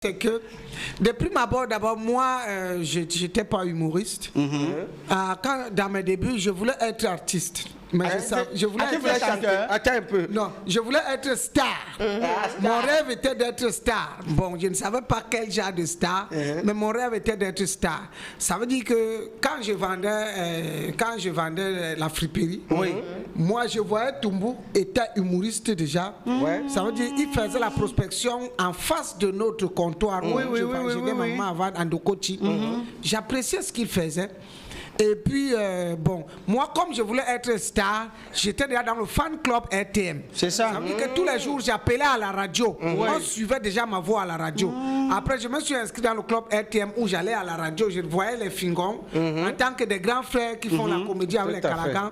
C'est que, de prime abord, d'abord, moi, je n'étais pas humoriste. Quand, dans mes débuts, je voulais être artiste. Mais je voulais être chanteur. Attends un peu. Non, je voulais être star. Mon rêve était d'être star. Bon, je ne savais pas quel genre de star, mais mon rêve était d'être star. Ça veut dire que quand je vendais la friperie, moi, je voyais Toumbo était humoriste déjà. Ça veut dire qu'il faisait la prospection en face de notre comptoir. J'étais maman avant Andokochi. J'appréciais ce qu'il faisait. Et puis, bon, moi, comme je voulais être star, j'étais déjà dans le fan club RTM. C'est ça. Ça veut dire que tous les jours, j'appelais à la radio. On suivait déjà ma voix à la radio. Après, je me suis inscrit dans le club RTM où j'allais à la radio. Je voyais les Fingons en tant que des grands frères qui font la comédie avec les Kalagans.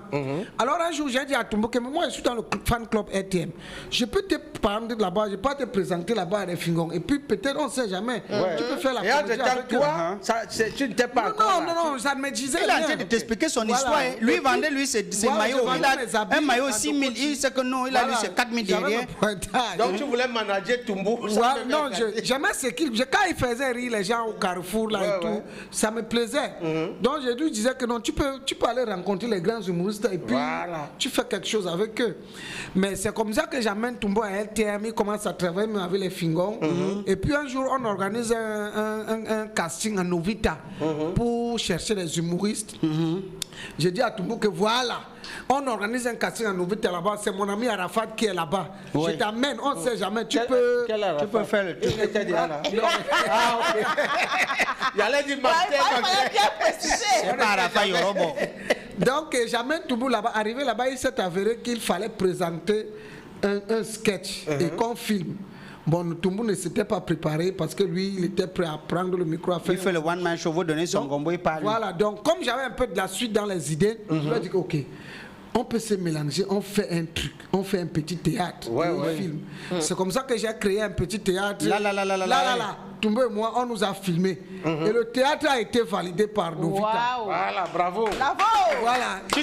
Alors, un jour, j'ai dit à Toumbo que moi, je suis dans le fan club RTM. Je peux te prendre là-bas, je peux te présenter là-bas à les Fingons. Et puis, peut-être, on ne sait jamais. Tu peux faire la comédie avec toi, tu n'étais pas encore là. Non, ça ne me disait il a de t'expliquer son histoire. Lui vendait ses maillots. Il a un maillot 6 000. Il sait que non, il a lui ses 4 000 derrière. Donc tu voulais manager Toumbo. Non, j'aimais ce qu'il. Quand il faisait rire les gens au Carrefour là et tout, ça me plaisait. Donc je lui disais que non, tu peux aller rencontrer les grands humoristes et puis tu fais quelque chose avec eux. Mais c'est comme ça que j'amène Toumbo à LTM. Il commence à travailler avec les Fingons. Et puis un jour, on organise un casting à Novita pour chercher les humoristes. J'ai dit à Toumbo que voilà, on organise un casting à Novita là-bas, c'est mon ami Arafat qui est là-bas. Je t'amène, on ne sait jamais, tu peux faire le truc. Il était déjà là. Ah, ok. Il allait dire c'est pas Arafat Yorobo. Donc j'amène Toumbo là-bas, arrivé là-bas, il s'est avéré qu'il fallait présenter un sketch et qu'on filme. Bon, Toumbo ne s'était pas préparé parce que lui, il était prêt à prendre le micro à faire. Il fait le one-man show, vous donnez son gombo, il parle. Voilà, donc comme j'avais un peu de la suite dans les idées, je lui ai dit ok, on peut se mélanger, on fait un truc, on fait un petit théâtre, un film. C'est comme ça que j'ai créé un petit théâtre. Là. Toumbo et moi, on nous a filmé. Et le théâtre a été validé par Novita. Voilà, bravo. Voilà. Tu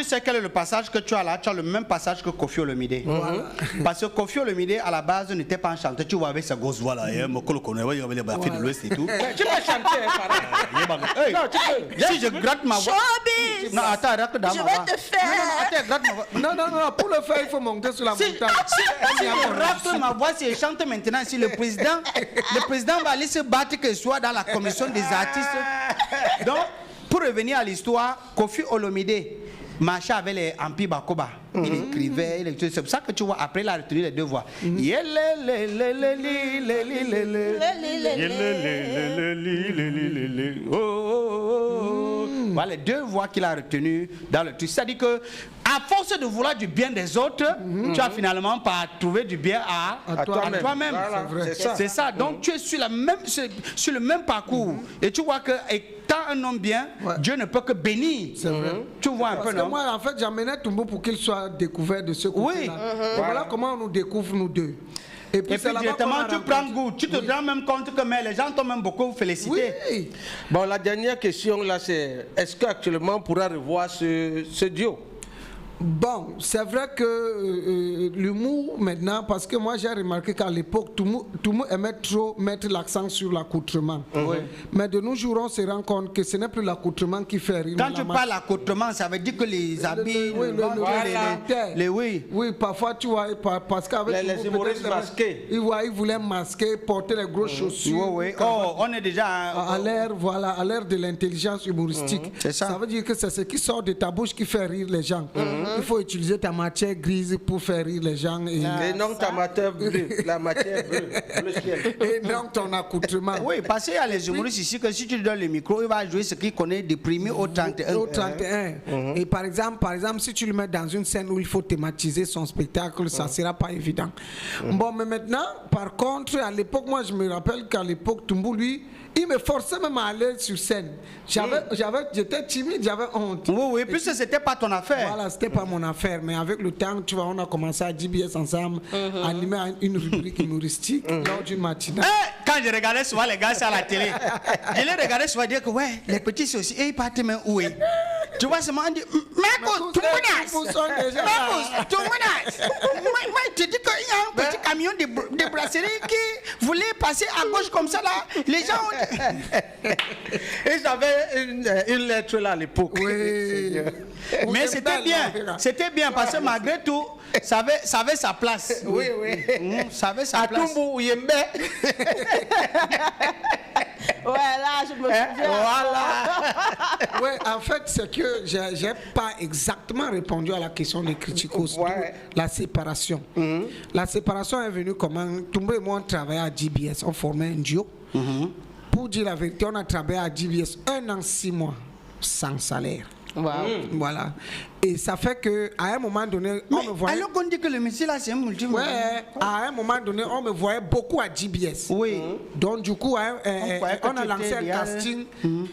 sais quel est le passage que tu as là? Tu as le même passage que Kofi Olomide. Parce que Kofi Olomide, à la base, n'était pas un chanteur. Tu vois, avec sa grosse voix là, il y a de l'Ouest et tout. Tu peux chanter, Si je gratte ma voix. Non, attends, gratte dans ma voix. Je vais te faire. Non, pour le faire, il faut monter sur la montagne. Si je gratte ma voix, si je chante maintenant, si le président va aller se battre que soit dans la commission des artistes. Donc, pour revenir à l'histoire, Kofi Olomide marchait avec les Ampi Bakoba. Il écrivait, c'est pour ça que tu vois, après il a retenu les deux voix. Voilà les deux voix qu'il a retenues dans le truc. C'est-à-dire que, à force de vouloir du bien des autres, tu as finalement pas trouvé du bien à toi-même. Voilà, c'est ça. Donc tu es sur le même parcours. Et tu vois que étant un homme bien, Dieu ne peut que bénir. C'est vrai. Tu vois un peu, non? Parce que moi, en fait, j'amenais Toumbo pour qu'il soit découvert de ce côté-là. Et voilà comment on nous découvre, nous deux. Et puis directement, tu prends goût. Tu te rends même compte que les gens t'ont même beaucoup félicité. Oui. Bon, la dernière question, là, c'est est-ce qu'actuellement, on pourra revoir ce duo? Bon, c'est vrai que l'humour maintenant, parce que moi j'ai remarqué qu'à l'époque, tout le monde aimait trop mettre l'accent sur l'accoutrement. Mais de nos jours, on se rend compte que ce n'est plus l'accoutrement qui fait rire. Quand tu parles d'accoutrement, ça veut dire que les habits, oui, parfois tu vois, parce qu'avec les humoristes masqués. Ils voulaient masquer, porter les grosses chaussures. On est déjà à l'ère de l'intelligence humoristique. Ça veut dire que c'est ce qui sort de ta bouche qui fait rire les gens. Il faut utiliser ta matière grise pour faire rire les gens. Et non ta matière bleue, la matière bleue, le ciel. Et non ton accoutrement. Oui, parce qu'il y a les humoristes ici que si tu lui donnes le micro, il va jouer ce qu'il connaît du premier au 31. Au 31. Et par exemple, si tu le mets dans une scène où il faut thématiser son spectacle, ça ne sera pas évident. Bon, mais maintenant, par contre, à l'époque, moi je me rappelle qu'à l'époque, Toumbo, lui, il me forçait même à aller sur scène. J'étais timide, j'avais honte. Oui, puisque c'était pas ton affaire. Voilà, c'était pas mon affaire. Mais avec le temps, tu vois, on a commencé à JBS ensemble, à animer une rubrique humoristique lors d'une matinée. Quand je regardais souvent les gars à la télé, je les regardais souvent dire que ouais, les petits c'est aussi, et ils partent même où est. Tu vois, seulement on dit, Marcos, tu menaces. Marcos, tu menaces. Moi, je te dis qu'il y a un petit camion de brasserie qui voulait passer à gauche comme ça là. Les gens ont... Et j'avais une lettre là à l'époque. Oui. Mais c'était bien. C'était bien parce que malgré tout, ça avait sa place. Oui, oui. Ça avait sa place. À Toumbo, Yembe. Voilà, je me souviens. Voilà. Oui, en fait, c'est que je n'ai pas exactement répondu à la question des critiques. Ouais. La séparation. La séparation est venue comment? Toumbo et moi, on travaillait à GBS. On formait un duo. Pour dire la vérité, on a travaillé à GBS 1 an, 6 mois sans salaire. Wow. Voilà. Et ça fait qu'à un moment donné, on me voyait... Alors qu'on dit que le monsieur là, c'est un multi. Ouais, à un moment donné, on me voyait beaucoup à GBS. Oui. Donc, du coup, on a tu lancé étais un derrière. casting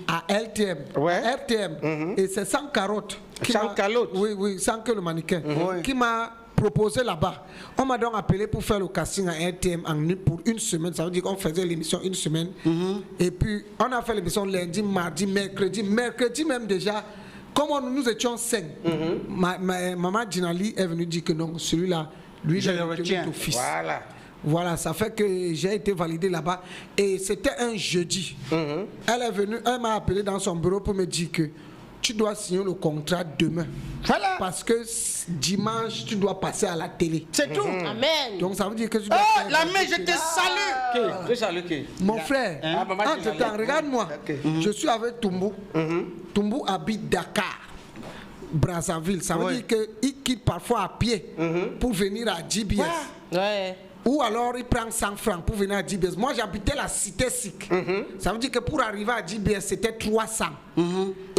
à LTM. Ouais. RTM. Et c'est sans carotte. Sans calotte. Oui, oui, sans que le mannequin. Qui m'a proposé là-bas. On m'a donc appelé pour faire le casting à RTM pour 1 semaine. Ça veut dire qu'on faisait l'émission 1 semaine. Et puis, on a fait l'émission lundi, mardi, mercredi. Mercredi même déjà. Comme nous étions 5, maman Djinali est venue dire que non, celui-là, lui, Je il le est retiens. d'office. Voilà. Voilà, ça fait que j'ai été validé là-bas. Et c'était un jeudi. Elle est venue, elle m'a appelé dans son bureau pour me dire que tu dois signer le contrat demain. Voilà. Parce que dimanche, tu dois passer à la télé. C'est tout. Amen. Donc ça veut dire que tu dois... Oh, faire- la main, je te salue. Je salue qui? Mon frère, Ah, maman, tu entre-temps, l'as- regarde-moi. Ok. Je suis avec Toumbo. Toumbo habite Dakar, Brazzaville. Ça veut Ouais. dire qu'il quitte parfois à pied pour venir à GBS. Ouais. Ou alors il prend 100 francs pour venir à GBS. Moi j'habitais la cité SIC. Ça veut dire que pour arriver à GBS c'était 300.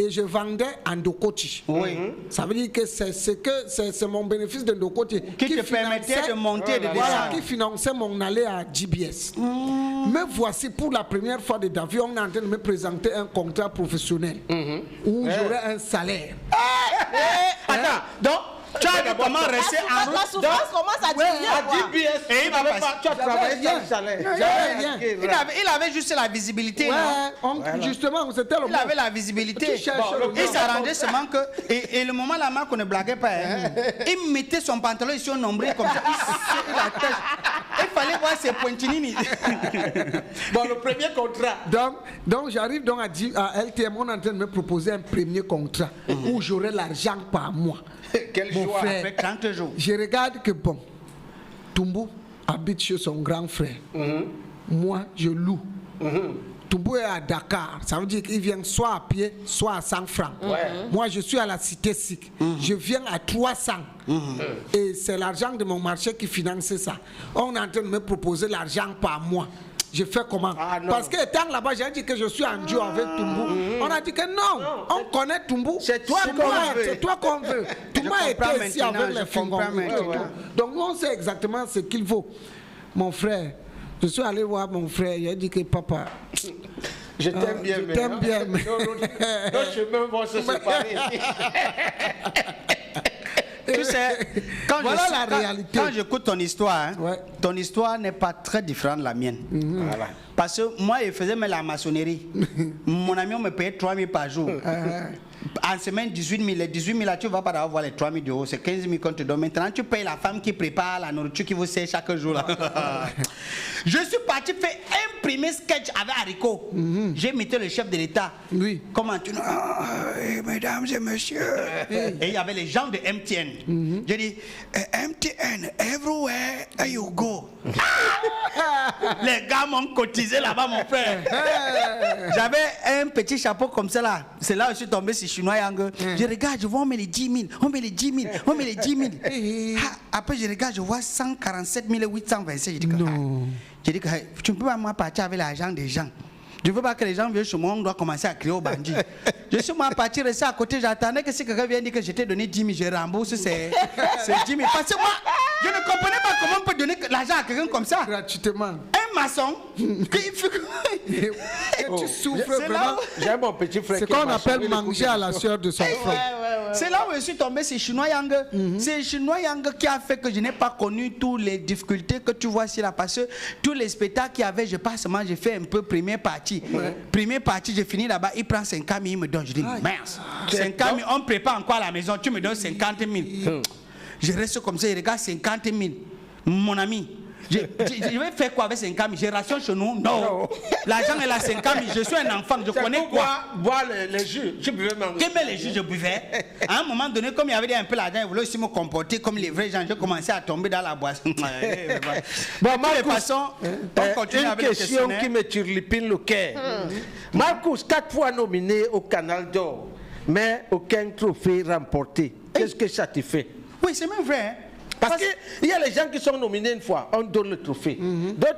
Et je vendais en Ndokoti. Oui. Ça veut dire que c'est mon bénéfice de Ndokoti Qui te permettait de monter et de voilà, qui descendre. finançait mon allée à GBS. Me voici pour la première fois de David, on est en train de me présenter un contrat professionnel où j'aurai un salaire. Attends, donc, tu as dit comment rester en La route. souffrance commence à diminuer. À quoi. GBS. Et il va n'avait passer. pas- Tu as travaillé rien. sans salaire. J'avais rien. Il avait juste la visibilité. Ouais, Non? justement, c'était le Il avait la visibilité. Tu cherches le Il mot. s'arrangeait seulement que. Et le moment là, qu'on ne blaguait pas, hein, il mettait son pantalon ici au nombril comme ça. Il serrait la tête. Il fallait voir ses pointinini. Bon, le premier contrat. Donc j'arrive donc à LTM, on est en train de me proposer un premier contrat où j'aurai l'argent par mois. Quel Mon choix. frère, Avec 30 jours. je regarde que bon, Toumbo habite chez son grand frère. Moi, je loue. Toumbo est à Dakar. Ça veut dire qu'il vient soit à pied, soit à 100 francs. Moi, je suis à la cité SIC. Je viens à 300. Et c'est l'argent de mon marché qui finance ça. On est en train de me proposer l'argent par mois. Je fais comment? Ah, non. Parce que étant là-bas, j'ai dit que je suis en duo avec Toumbo. On a dit que non, on connaît Toumbo. C'est toi qu'on moi, veut. c'est toi qu'on veut. Toumbo Je était comprends ici maintenant, avec je les fingons. comprends maintenant. Donc nous, on sait exactement ce qu'il faut. Mon frère, je suis allé voir mon frère, il a dit que papa, Je t'aime bien, je mais- t'aime bien, mais- Nos chemins vont se séparer. Tu sais, quand Voilà la réalité. Quand j'écoute ton histoire, hein, Ouais. ton histoire n'est pas très différente de la mienne. Voilà. Parce que moi, je faisais la maçonnerie. Mon ami, on me payait 3 000 par jour. En semaine, 18 000. Les 18 000, là, tu ne vas pas avoir les 3 000 euros. C'est 15 000 qu'on te donne. Maintenant, tu payes la femme qui prépare la nourriture qui vous sert chaque jour. Là. Je suis parti faire un premier sketch avec Haricot. J'ai imité le chef de l'État. Oui. Comment tu... mesdames et messieurs. Et il y avait les gens de MTN. J'ai dit, MTN, everywhere you go. Les gars m'ont cotisé là-bas, mon frère. J'avais un petit chapeau comme ça là. C'est là où je suis tombé sur Chinois Yang. Je regarde, je vois, on met les 10 000, on met les 10 000, on met les 10 000. Après, je regarde, je vois 147 827. Je dis que, je dis que tu ne peux pas moi partir avec l'argent des gens. Je ne veux pas que les gens viennent chez moi, on doit commencer à crier au bandit. Je suis moi parti rester à côté, j'attendais que si quelqu'un vient dire que je t'ai donné 10 000, je rembourse ces 10 000. Parce que moi, je ne comprenais pas comment on peut donner l'argent à quelqu'un comme ça. gratuitement. Un maçon, Et tu souffres C'est là vraiment. où- J'ai mon petit frère C'est qui est qu'on maçon, appelle il écoute manger à la sueur de son front. C'est là où je suis tombé, c'est Chinois Yang. C'est Chinois Yang qui a fait que je n'ai pas connu toutes les difficultés que tu vois ici là. Parce que tous les spectacles qu'il y avait, je passe, moi, j'ai fait un peu première partie. Première partie, j'ai fini là-bas, il prend 50 000, il me donne. Je dis, mince, 50 000, on prépare encore à la maison, tu me donnes 50 000. Je reste comme ça, je regarde 50 000. Mon ami. Je vais faire quoi avec 50 000? J'ai ration chez nous? Non. L'argent est là, 50 000. Je suis un enfant, je connais quoi? Boire les jus. Je buvais même. Quel les jus je buvais? À un moment donné, comme il y avait un peu l'argent, il voulait aussi me comporter comme les vrais gens. Je commençais à tomber dans la boisson. Bon, Marcus, une question qui me turlupine le cœur. Marcus, 4 fois nominé au Canal d'Or, mais aucun trophée remporté. Qu'est-ce que ça te fait? Oui, c'est même vrai. Parce qu'il y a les gens qui sont nominés une fois, on donne le trophée. D'autres